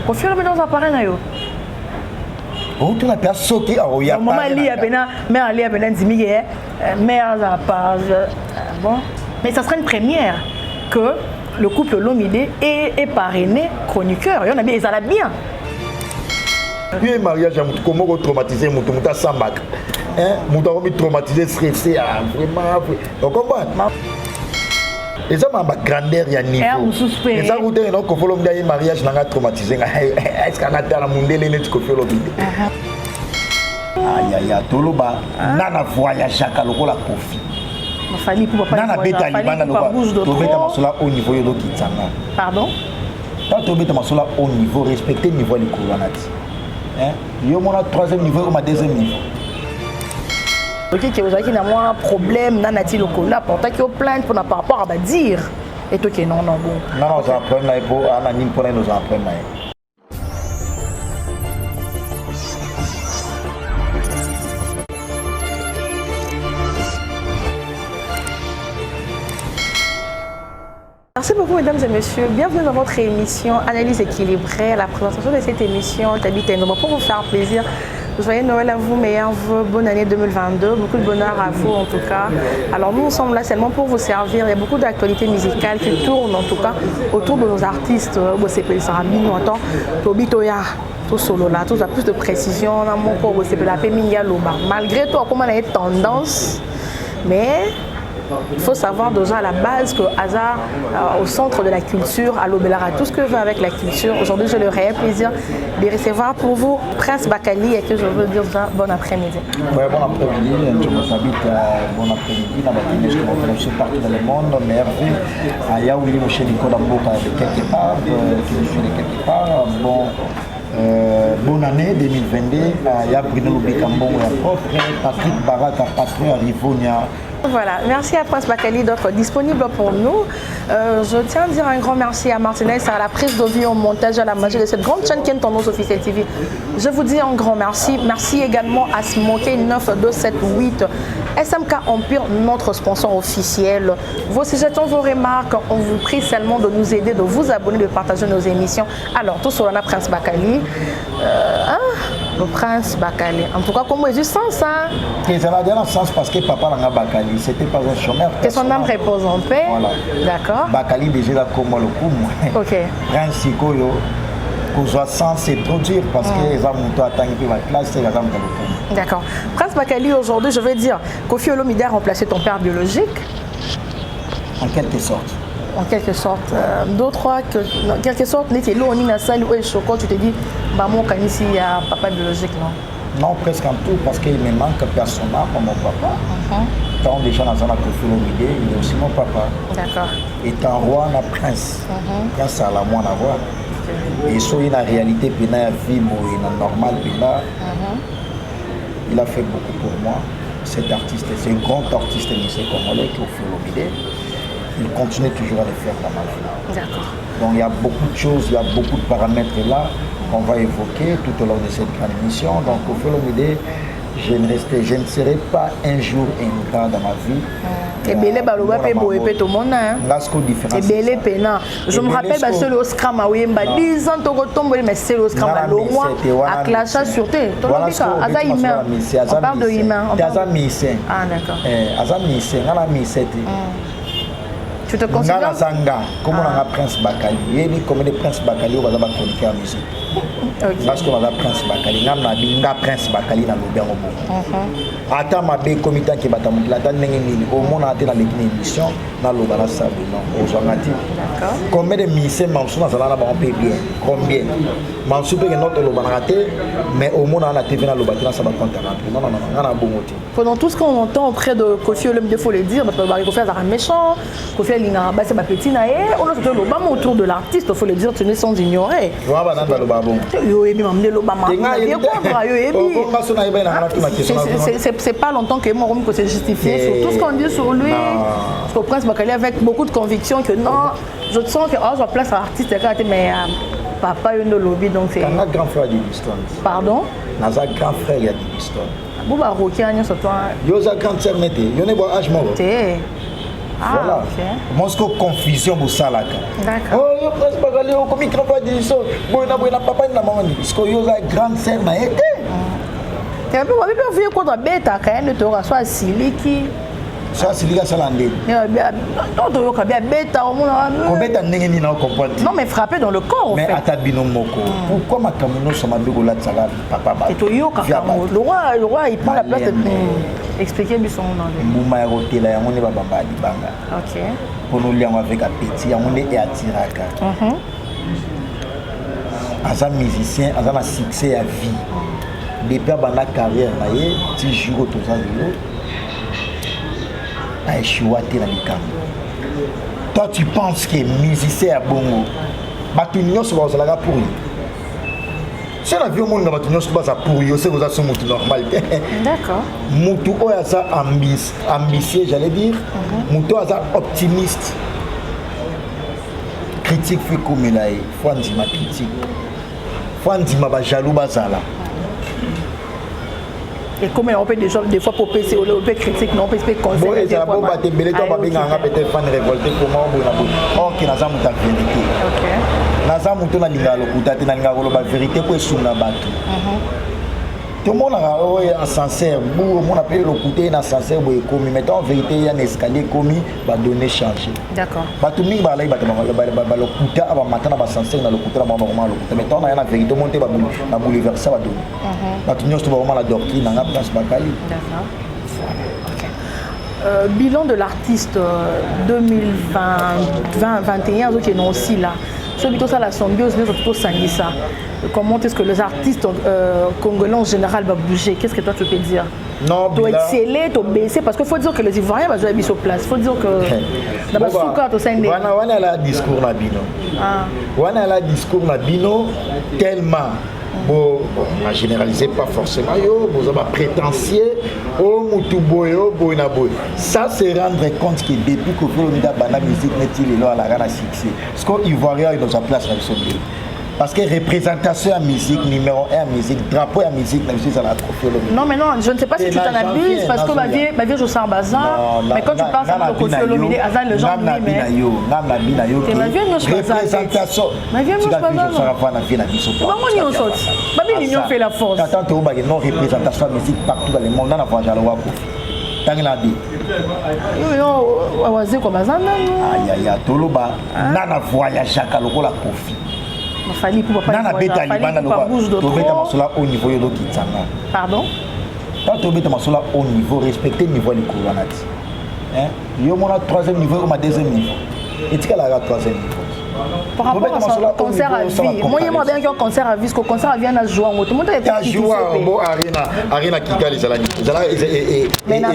Kofi Olomide dans appareil na yo. Oh, tu n'as pas sauté à Oya. Maman Ali a bien, mère Ali a bien dit mère à part. Bon, mais ça serait une première que le couple Olomide est parrainé chroniqueur. Il y en a bien, ils allaient bien. Il y a un mariage, comment traumatiser Mouta Sambak. Mouta traumatisé, stressé, vraiment. On comprend? Et ça m'a grandeur, il y a niveau. Et ça, vous avez un mariage, n'a traumatisé. Est-ce qu'on a dans la monde les net Kofi Olomide? Aïe aïe aïe, Toloba, nana voyage à Kalokola Kofi. Fali pour pas nana beta libana loba. Tobeta masola au niveau yodo kitsanga. Pardon? Quand tobeta masola au niveau, respecter le niveau du Kouranati. Yo mona troisième niveau comme deuxième niveau. Ok, que vous avez un problème, nanati lokola, pourtant qu'il y a plainte pour par rapport à dire. Et toi qui non bon. Non, nous apprenons là pour anonyme pour nous apprendre là. Merci beaucoup mesdames et messieurs, bienvenue dans votre émission Analyse équilibrée. La présentation de cette émission est pour vous faire plaisir. Joyeux Noël à vous, meilleurs vœux, bonne année 2022, beaucoup de bonheur à vous en tout cas. Alors nous sommes là seulement pour vous servir, il y a beaucoup d'actualités musicales qui tournent en tout cas autour de nos artistes. Tout solo là, tout a plus de précision, malgré tout, comment il y a tendance, mais il faut savoir déjà à la base que Hasard, au centre de la culture, à l'Obelara, tout ce que veut avec la culture. Aujourd'hui, j'ai le réel plaisir de recevoir pour vous Prince Bakali et que je veux dire déjà bon après-midi. Oui, bon après-midi, je m'habite bon après-midi, je suis partout dans le monde, mais Hervé, Yaouli, mon cher Nicolas Mboka de quelque part, qui me fait de quelque part, bon. Bonne année 2022, il y a Bruno Lubikambo, Patrick Barak, Patrick Rivonia. Voilà, merci à Prince Bakali d'être disponible pour nous. Je tiens à dire un grand merci à Martinez, à la prise de vue, au montage, à la magie de cette grande chaîne qui est Tendance Officielle TV. Je vous dis un grand merci. Merci également à Smokey 9278, SMK Empire, notre sponsor officiel. Vos suggestions, vos remarques, on vous prie seulement de nous aider, de vous abonner, de partager nos émissions. Alors, tout sur la Prince Bakali. Le Prince Bakali. En tout cas, comment est-ce sens hein? Ça n'a pas de sens parce que papa n'a pas Bakali. C'était pas un chômeur. Que son âme repose en paix. Voilà. D'accord. Bakali déjà là comme le coup. Ok. Prince Sikoyo, qu'on soit sans c'est trop dur parce que les hommes ont atteint la classe, c'est les hommes de D'accord. Prince Bakali, aujourd'hui, je veux dire, Kofi Olomide a remplacé ton père biologique. En quelque sorte. En quelque sorte. D'autres croient que, en quelque sorte, tu es là, on est dans la salle où tu te dis, maman, quand ici, il y a papa biologique, non? Non, presque en tout, parce qu'il me manque personnellement comme mon papa. Quand déjà dans un Kofi Olomide, il est aussi mon papa. D'accord. Étant roi, on a prince. Prince à la moine à voir. Et sur une réalité, puis la vie, normale, puis là, il a fait beaucoup pour moi. Cet artiste, c'est un grand artiste monsieur congolais, Kofi Olomide. Il continue toujours à le faire dans ma vie. D'accord. Donc il y a beaucoup de choses, il y a beaucoup de paramètres là qu'on va évoquer tout au long de cette grande émission. Donc Kofi Olomide, je ne serai pas un jour ingrat dans ma vie. Et Belé Baloba peut boire tout le monde. Et Belé Pena. Je me rappelle que c'est le scram à Wimba. 10 ans, tu retombes, mais c'est le scram à l'Omois. À Clash Sûreté. On parle de humain. Ah, d'accord. Tu te considères comment on a Prince Bakali? Il y a combien de Prince Bakali au Bazaba chroniquer en musique? Parce qu'on a Prince Bakali, on a Prince Bakali dans le bien au monde. Attends, ma belle comité qui va t'amener là, au monde a été dans l'émission, dans le balance ça, non, aux gens d'accord. Combien de ministères Mamsou dans la on paye bien? Combien? Mamsou paye notre le raté, mais au monde on a été dans le bâtiment, ça va compter. Non, non, non, on a un bon motif. Pendant tout ce qu'on entend auprès de Kofi Olomide, il faut le dire, parce que Kofi a un méchant, Kofi c'est ma petite naïe, on a fait le bas autour de l'artiste, il faut le dire, tu n'es sans ignorer. C'est pas longtemps que moi on s'est justifié sur tout ce qu'on dit sur lui. Parce qu'au Prince Bakali avec beaucoup de conviction que non, je sens que je place à l'artiste, mais papa il ne lobby donc c'est. Un grand frère de l'histoire. Pardon? Un grand frère de l'histoire. Vous va roquer sur toi. Yo za grand sœur mette, yo ne bois âge mort. Voilà. Ok. Moi, ce que confusion pour ça là. D'accord. Oh, Prince Bakali, oh, comment il n'a pas dit ça? Bon, il n'a pas dit maman. Parce que il a une grande sœur n'a été. Tu as pu voir quoi bête à quand même tu auras soit siliki. Ça c'est liga salandé. Non, tu auras bien bête à au monde. Combien de n'engeni na comprendre? Non, mais frapper dans le corps en fait. Mais atabino moko. Pourquoi ma camuno sama bego la tsala papa ba? Et tu yo kakamo. Le roi il prend la place de expliquer lui son nom. Mouma ya hôtel ya ngone ba bamba di banga. OK. Pour nous lier avec un petit ya ngone et atiraka. Asa musicien, asa na succès à vie. Depuis banda carrière na ye, ti jour tout ça zéro. A échoué dans les camps. Toi tu penses que musicien à bongo, batunyo so ba la pour lui. Si on a vu au monde batunyo so ba pour lui, c'est vous assume tout normal. D'accord. Mutu oyaza ambitieux, j'allais dire. Mutu oyaza optimiste. Critique fait comme là, faut en dire ma critique. Faut en dire ma jaloux bazala. Et comment on peut déjà des fois pour PC ou peut critique non peut conseiller. Bon et ça bon ba te belé toi ba benga peut-être fan révolté comment on na bo. Oh qui na za muta vérité. OK. Na za muto na linga lokuta te na linga ko ba vérité ko esunga bato. Tout le monde a un sincère, on appelle le côté un sincère, mais mettons en vérité, il y a un escalier commis, va donner changer. D'accord. Tout le monde va aller, le côté avant matin, va sincère dans le côté, va vraiment le côté. Mettons, il y a la vérité, monter, va bouleverser, va donner. Tout le monde va vraiment la doctrine, dans la place Bakali. D'accord. Bilan de l'artiste 2020-2021, qui est aussi là. Plutôt ça la symbiose, mais plutôt ça. Comment est-ce que les artistes congolais en général vont bouger? Qu'est-ce que toi tu peux dire? Non, tu dois exceller, tu dois baisser, parce qu'il faut dire que les Ivoiriens vont jouer sur place. Il faut dire que dans la souka, tu sais. On a le discours na bino. On a le discours na bino tellement. Bon, on a généralisé pas forcément, vous avez prétentieux, ça c'est rendre compte que depuis que vous avez la musique, vous avez la succès. Parce qu'on Ivoirien est dans sa place dans le son. Parce que représentation à musique, numéro 1 à musique, drapeau à musique, ça la trophée. Non, mais non, je ne sais pas si tu t'en abuses, parce que ma vie, je sens bazar. Mais quand tu penses à Kofi Olomide, les gens me disent, mais représentation. Ma vie, je suis pas l'union fait la force. Attends, tu as non représentation à musique partout dans le monde, dans la voie à l'Oua Kofi. Tangladi. Non, oisé comme bazar. Aïe, aïe, Toloba, nana voyage à Kalokola Kofi. Fali pour pas bouge de trop. Au niveau de Kitsanga. Pardon? Quand tu es au niveau, respecter le niveau du Kouranati. Il y a un 3e niveau, il y a un 2e niveau. Et tu as la 3e niveau. Par rapport à son concert à vie, moi, il y a un concert à vie, parce que le concert à vie, on a joué en auto. Il a joué en Arena Kigali, ils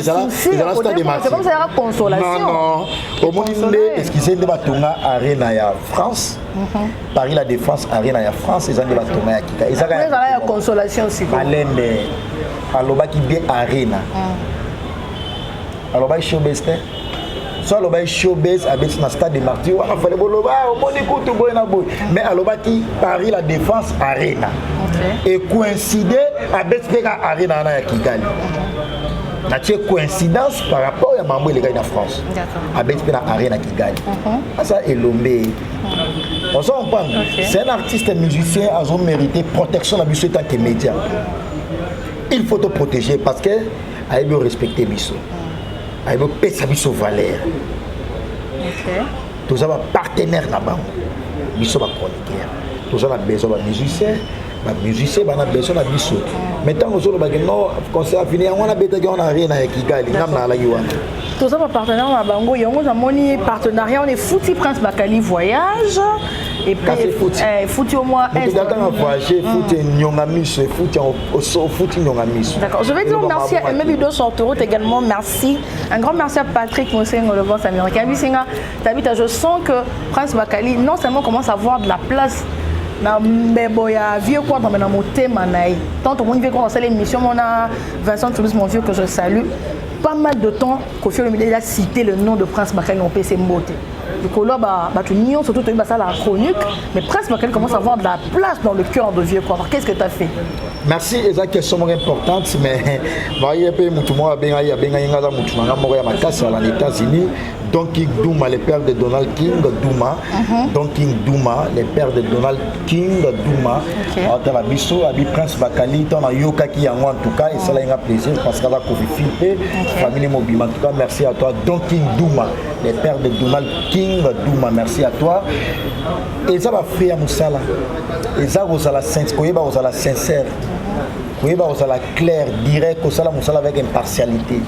ont stade de match. C'est comme ça, il y a consolation. Non, au monde, est-ce qu'ils ont débattu Arena à France? Paris la Défense, Arena à France, ils ont débattu à Kigali. Ils ont une consolation aussi. Malende, alors qui bien Arena. Alors, showbiz, soit le showbiz avec un stade de martyrs, on a fait le boloba, mais alors Paris la Défense Arena et coïncider avec Arena à Kigali. C'est coïncidence par rapport à Mambo les gars de France. Avec Arena Kigali. Ça est l'homme. On s'en prend. C'est un artiste musicien à son mérité protection de la musique en tant que média. Il faut te protéger parce que il faut respecter Bisso. Il faut payer sa valeur. Tous les partenaires là-bas. Bisso va chroniquer. Tous les besoin de musiciens. Les musiciens ont besoin de Bisso. Maintenant, nous avons besoin de concert fini. On a besoin de rien à Kigali. Tous les partenaires là-bas. Il y a un partenariat. On est foutu Prince Bakali voyage. Et puis, foutu au moins. D'accord. Je vais dire merci à Aimé Bido Sortoroute également. Merci. Un grand merci à Patrick Moussengo, le boss américain. Je sens que Prince Bakali, non seulement commence à avoir de la place. Vieux quoi dans mon thème, tant au monde qu'on a l'émission, on a Vincent Toulouse, mon vieux que je salue. Pas mal de temps, Kofi Olomide a cité le nom de Prince Bakali en PC Mbote. Du coup, là, surtout tu as ça la chronique, mais Prince Bakali commence à avoir de la place dans le cœur de vieux quoi. Qu'est-ce que tu as fait? Merci, c'est une question importante, mais il y a des États-Unis, Don King Douma, le père de Donald King Douma. Don King Douma, le père de Donald King Douma. Dans la biso, Abi Prince Bakali, dans la Yoka qui en tout cas, et ça a un plaisir parce qu'elle a Philippe, famille mobile. En tout cas, merci à toi. Don King Douma, le père de Donald King Douma, merci à toi. Et ça va faire Moussala. Et ça va la sincère. Oui, ça la clair, direct, que ça la avec impartialité.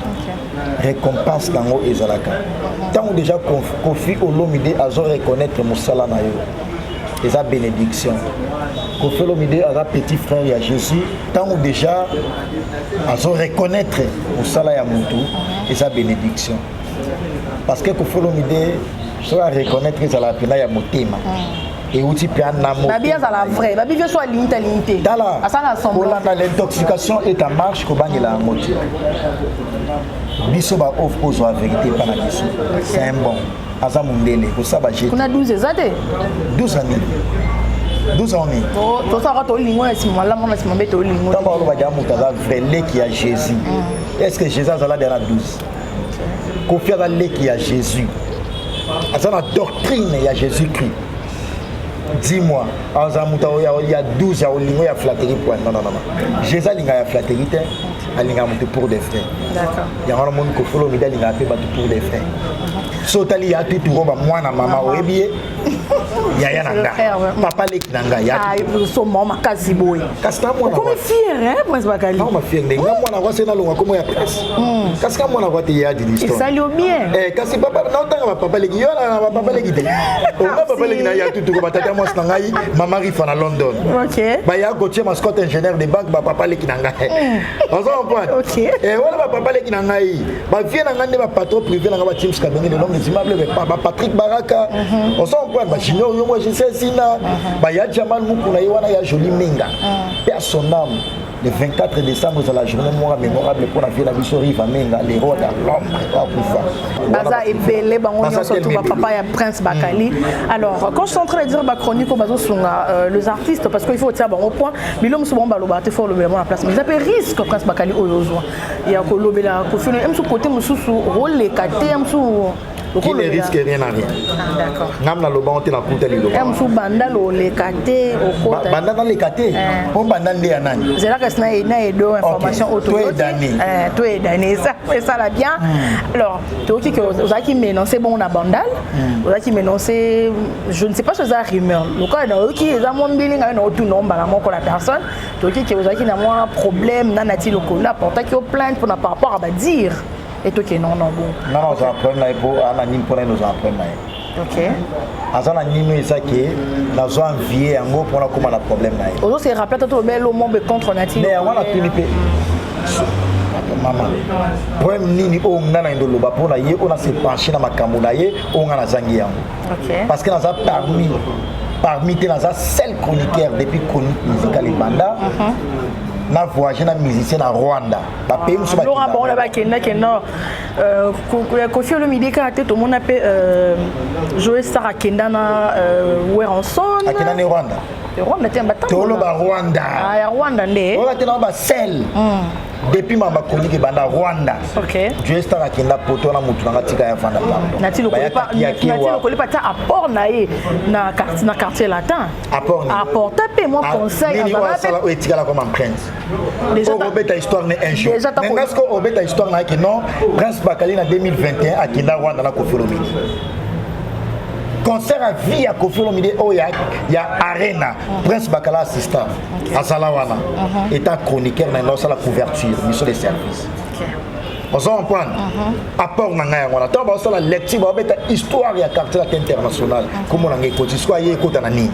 Récompense dans le Ezalaka. Tant déjà Kofi Olomide a reconnaître Moussala na yo. Et sa bénédiction. Kofi Olomide a petit frère à Jésus. Tant déjà a reconnaître Moussala ya Moutou et sa bénédiction. Parce que Kofi Olomide soit reconnaître que ça la pena ya Motema. Et où tu peux en amour. Babi est la vraie. Babi vient soit l'intégrité. L'intoxication est en marche que bang la moitié. Biso ba offre la vérité pas na biso. C'est un bon. Asa mundele ko ça ba jeter. On a 12 années. 12 années. 12 années. Oh, tout ça quand on lingo et si moi là mon si mettre au lingo. Tant ba ba muta za vrai qui a Jésus. Est-ce que Jésus a là dans 12? Kofi a le qui a Jésus. Asa la doctrine il y a Jésus-Christ. Dis-moi, il y a 12 ans, il y a flatterie pour non. Jésus a flatterie, il y a pour des frères. D'accord. Il y a un monde qui follow, il y a pour des frères. Sotali y a tout pour moi, maman, oublié. Il y a papa les qui n'anga. Ah, ils sont maman quasi boy. Comment fier, hein, Prince Bakali? Non, ma fier, mais moi, on a c'est dans le comment il y a presse. Qu'est-ce que moi, on a dit il s'allie bien. Eh, qu'est-ce que papa, non, papa les qui, papa les qui, papa les qui n'a tout pour battre moi, c'est maman arrive à London. Ok. Bah, il y a Gauthier, mascotte ingénieur de banque, papa les qui n'anga. On s'en prend. Ok. Et voilà, papa les qui n'anga. Bah, viens n'anga, ma patron privé, n'anga, James Kabengé, le nom des immeubles, Patrick Baraka. On s'en prend. Bah, moi je sais si là, il y a Jamal Moukouna, il y a Jolie Menga. Personne n'âme. Le 24 décembre, c'est la journée mémorable pour la vie de la mission Riva Menga, les rois de l'homme. Baza et Belé, on surtout papa et Prince Bakali. Alors, quand je suis en train de dire ma chronique les artistes, parce qu'il faut tirer au point, mais l'homme souvent il faut le mettre à la place. Mais ça peut risque Prince Bakali au Yozo. Il y a Kolobe la Kofi, même sous côté, sous rôle les catés, qui ne risque rien à rien. D'accord. Namna loba on te na kuta lilo. Sous banda les catés au côté. Banda dans les catés. On banda ndé anani. C'est là que ça n'a deux informations autour. Toi et Dani, ça la bien. Alors, tu vois que vous avez qui ménoncer bon on a bandal. Vous avez qui ménoncer, je ne sais pas si ça rumeur. Le cas dans qui les amants billing a un autre nom balamon que la personne. Tu vois que vous avez qui n'a moins problème nanati le cola porta qui au plainte pour n'a pas rapport à dire. Et toi qui non bon. Non, nous apprenons pour anonyme pour nous apprendre. Ok. Azana nino isaki nazo envier yango pour na comment la problème na. Ozo se rappelle tout bel au monde contre nature. Mais on a tunipe. Maman. Problème nini o ngana ndolo ba pour na ye on a se pencher na makambo na ye o ngana zangi yango. OK. Parce que naza parmi tes naza seul chroniqueur depuis chronique musicale et banda. Na voyagé na musicien à Rwanda. Ba pays musu ba. Laurent bon là-bas Kenda Kofi Olomide ka tout le monde appelle Joe Sarah Kenda na Weranson. A Kenda ni Rwanda. Rwanda tiens battant. Tolo ba Rwanda. Ah Rwanda ndé. On a tena ba sel. Depuis ma chronique banda Rwanda. OK. Joe Sarah Kenda poto na mutu na tika ya fanda pardon. Nati le connaît pas ta apport na na quartier latin. Apport tapé moi conseil avant la etika la comme prince. Déjà ta histoire n'est un jour. Mais est-ce qu'on obet ta histoire na que non Prince Bakali en 2021 à Kenda Rwanda na Kofi Olomide. Concert à vie à Kofi Olomide oh ya arena Prince Bakala assistant à Salawana étant chroniqueur dans la couverture mission de service. On s'en prend apport na ngaya ngona tant ba la lecture ba beta histoire ya quartier international comme on ngai côté soit yé côté na ni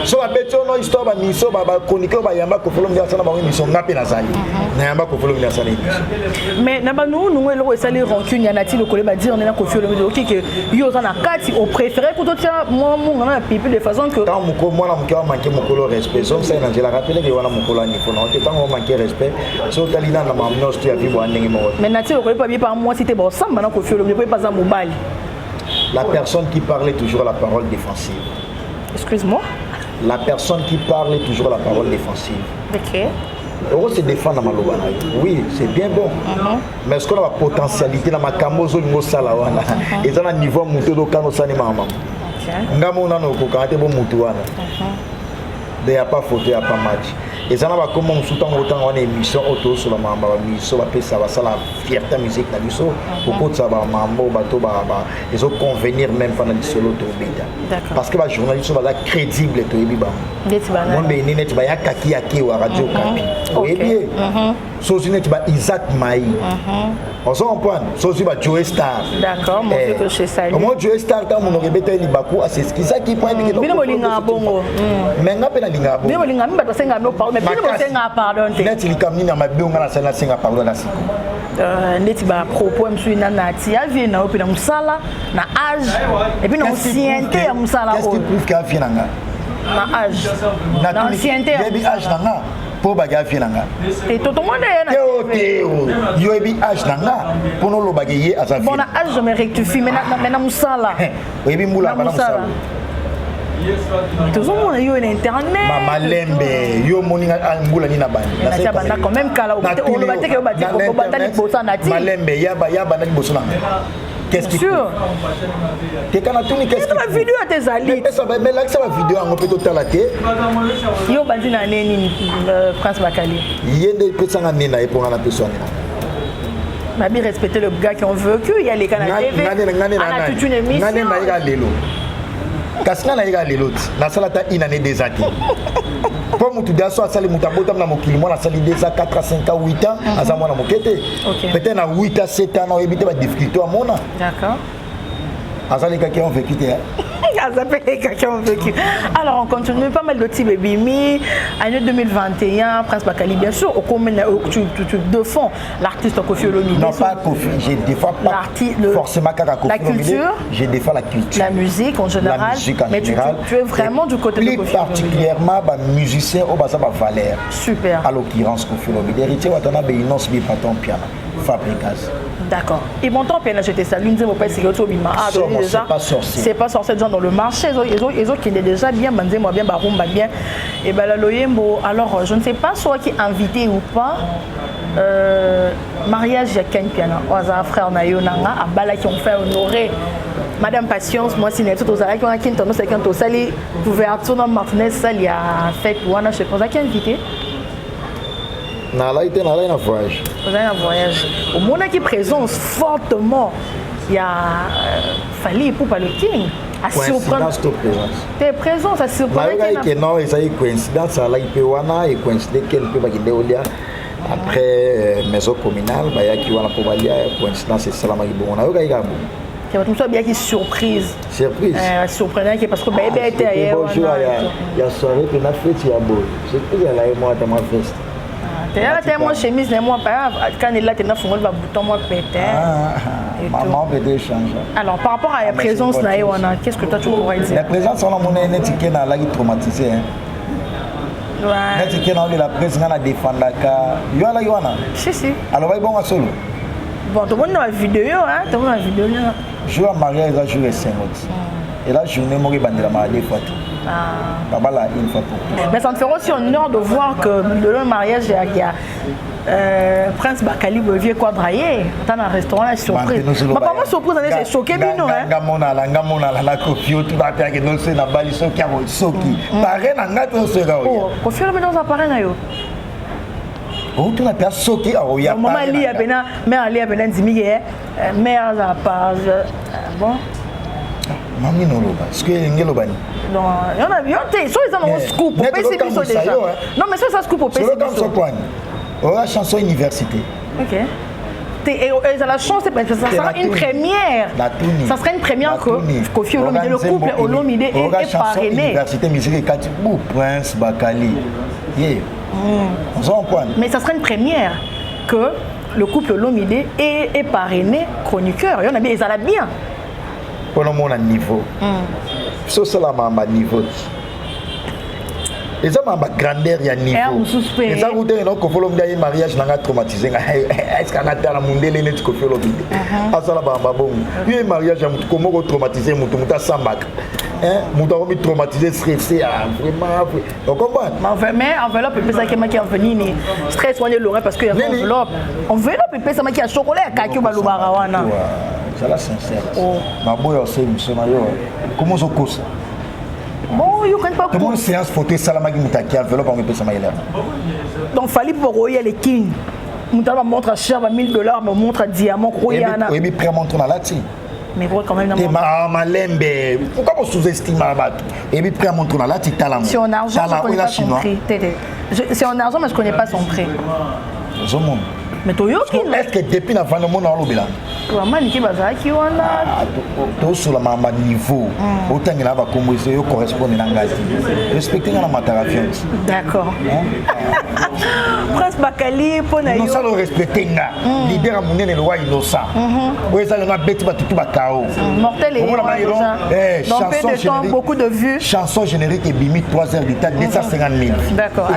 so ba beto no histoire ba miso ba chroniqueur ba yamba Kofi Olomide sana ba mission ngape na zali na yamba Kofi Olomide sana mais na ba nous elo esali rancune ya nati le collé ba dire on est na Kofi Olomide OK que yo za na kati au préféré ko to tia moi mon na pipi de façon que tant moko moi na moko manquer moko respect so ça na la rappeler que wana moko la ni faut non tant on manquer respect so talina na mamno sto ya bibo ndenge mo. Mais Nati ne connaît pas bien par moi si tu es bon sang maintenant Kofi Olomide ne peut pas mobile. La personne qui parle toujours la parole défensive. Excuse-moi. La personne qui parle toujours la parole défensive. OK. on se défend dans Maloba. Oui, c'est bien bon. Mais est-ce qu'on a la potentialité dans ma camozo niveau salawana? Et dans le niveau monté de cano sani maman. Ngamo nano ko quand bon mutuana. Il n'y a pas photo, il n'y a pas match. Et ça va comme on sous-tend autant on émission auto sur la mamba mission ça va ça la fierté musique na biso beaucoup de ça va mambo bateau ba ils ont convenir même pendant le solo to beta parce que les journalistes sont crédibles to ebiba mon beni net ba yakaki yaki wa radio kapi oui bien so si net ba Isaac Mai on s'en comprend so si ba Joe Star d'accord mon Dieu que chez ça comment Joe Star quand mon rebeta ni baku c'est ce qui ça qui point que bino molinga bongo menga pe na linga bongo bino molinga mba to senga no mais bino senga pardon te net li kamni na mabionga na sala senga pardon na siko neti ba propos msu na nati avi na opi na musala na âge et puis na ancienneté ya musala qu'est-ce qui prouve qu'il fi nanga na âge na ancienneté ya âge nanga po baga fi nanga et tout le monde est na yo ebi âge nanga pour no lo bagaye azafi bon na âge je me rectifie mais na musala ebi mula bana musala tout le monde yo na internet mama lembe yo moninga ngula ni na bani na tia banda quand même kala o bate ke o bate ko bata ni bosa na ti malembe ya bana ni bosa na qu'est-ce qui sûr te kana tuni qu'est-ce que vidéo tes ali mais là ça va vidéo en peut tout la té yo bandi na neni Prince Bakali yende pesanga nena et pour na personne ma bien respecter le gars qui on veut que il y a les canaux TV on a toute une émission kasina na ega leloti na salata inane des années pour mutu daso asali mutabota na mokili mwana sali déjà 4 à 5 à 8 ans asa mwana mokete peut-être na 8 à 7 ans na ebite ba difficulté à mona d'accord asali quelqu'un on veut quitter quelqu'un on veut quitter. Alors on continue pas mal de petits bébés année 2021 Prince Bakali bien sûr au commun tu défends l'artiste Koffi Olomide non pas Koffi je défends pas forcément Koffi la culture je défends la culture la musique en général la musique en mais général tu es vraiment du côté de Koffi plus particulièrement ba musicien au basa ba valeur super à l'occurrence Koffi Olomide héritier watana be inonce bi paton piano fabricage. D'accord. Et mon temps, j'étais salué, nous pas si déjà. C'est pas sorcier déjà dans le marché. Ils ont qui est déjà bien, moi bien, barumba bien. Et ben la loyembo. Alors je ne sais pas soit qui est invité ou pas. Mariage il y a Ken Piana. Oza frère Nayo Nanga à Bala qui ont fait honorer Madame Patience. Moi si n'est tout aux arrêts qui ont quitté nos 50 au sali couverture dans Martinez ça il y a fait ouana je sais pas qui est invité. Nala été nala un voyage. Vous avez un voyage. Au monde qui présence fortement, il y a fallu pour pas le king. À surprendre. Tes présences à surprendre. Non, il y a une coïncidence. Ça il peut wana et coïncider qu'elle peut pas quitter Olia après maison communale. Bah il y a qui wana pour balia coïncidence c'est ça la magi bon. On a eu gars bon. C'est tout ça bien qui surprise. Surprise. Surprenant parce que bébé était ailleurs. Il y a soirée que na fête il y a beau. C'est plus là et moi dans ma fête. T'as moi chemise, moi pas quand il est là, t'es dans le bouton, moi pété. Maman peut changer. Alors par rapport à la présence là, qu'est-ce que toi tu pourrais dire? La présence on a mon étiquette là qui traumatisé. L'étiquette là la présence on a défendre ka. Yo là yo na. Si si. Alors va bon à solo. Bon, tout le monde dans la vidéo hein, tout le monde dans la vidéo là. Je vais marier là je vais 5 autres. Et là je n'ai mori bandela marié fois. Là, une fois pour tout. Mais ça me fait aussi honneur de voir que le mariage, il y a Prince Bakali Bovier Quadraillé dans un restaurant, la surprise. Ma maman surprise, c'est choqué, bino. Ngamona la Koffi tout va faire que nous c'est na bali soki a soki. Paré na ngato sera. Oh, Koffi le dans appareil na yo. Oh, tu la père soki a oya. Maman Ali a bena, mère Ali a bena dimige, mère a pas bon. Mami no loba. Est-ce que ngelo bani? Non, il y en a bien, soit ils ont un scoop pour PC déjà. Non, mais ça scoop pour PC. On a chanson université. OK. Et la chance, ça sera une première. Ça sera une première que Koffi Olomide, le couple Olomide est parrainé. Université musique Katibou, Prince Bakali. On s'en prend. Mais ça sera une première que le couple Olomide est parrainé chroniqueur. Il y en a bien, ils allaient bien. Pour le monde à niveau. C'est ça la maman niveau. Et ça m'a grandeur et niveau. Et ça vous donne donc faut l'homme d'ailleurs mariage n'a traumatisé. Est-ce qu'on a dans la monde les net fait l'homme. Ah ça là bas bon. Lui mariage comment traumatisé muta samba. Hein muta traumatisé stressé vraiment. Donc comment? Mais enveloppe peut ça qui est venu ni stress on est loin parce que y a enveloppe peut ça qui a chocolat kaki ba lubara wana. Ça là sincère. Ma boy aussi monsieur Mario. Comment ça cause? Bon, you can pas. Comment séance photo salamagi mutaki enveloppe on peut ça mailler. Donc fallait pour y aller king. Mutaba montre à cher à $1000 mais montre à diamant royana. Oui, mais prêt montre na lati. Mais quand même dans malembe. Pourquoi on sous-estime la batte? Et puis prêt montre na lati talent. Si on argent, je connais pas son prix. C'est en argent mais je connais pas son prix. Je monde. Mais Toyoki est-ce que depuis la fin de mon lobby là? Vraiment niki bazaki wana. To sur la mama niveau. Autant il a va comme ça correspond à l'engagement. Respecter la matériel. D'accord. Prince Bakali pour na yo. Non ça le respecter nga. Leader monene le roi innocent. Oui ça le bête ba tout ba kao. Mortel et chanson générique. Beaucoup de vues. Chanson générique et bimi 3 heures d'état 250 000. D'accord.